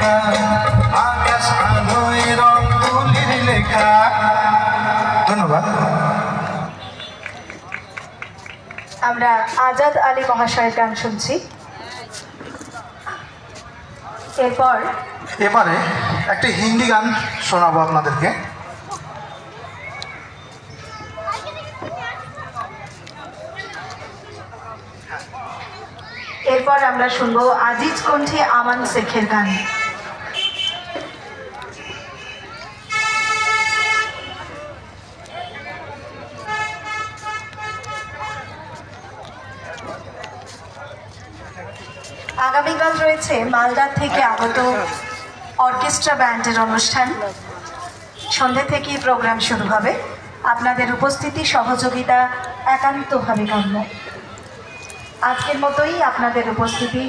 লেখা, আকাশ আলোয় রঙগুলির লেখা। ধন্যবাদ। আমরা আজাদ আলী মহাশয়ের গান শুনছি। এবারে একটা হিন্দি গান শোনাবো আপনাদেরকে। এরপর আমরা শুনবো আজিজ কণ্ঠে আমান শেখের গান। আগামীকাল রয়েছে মালদা থেকে আগত অর্কেস্ট্রা ব্যান্ডের অনুষ্ঠান। সন্ধ্যে থেকেই প্রোগ্রাম শুরু হবে। আপনাদের উপস্থিতি সহযোগিতা একান্তভাবে কাম্য। আজকের মতোই আপনাদের উপস্থিতি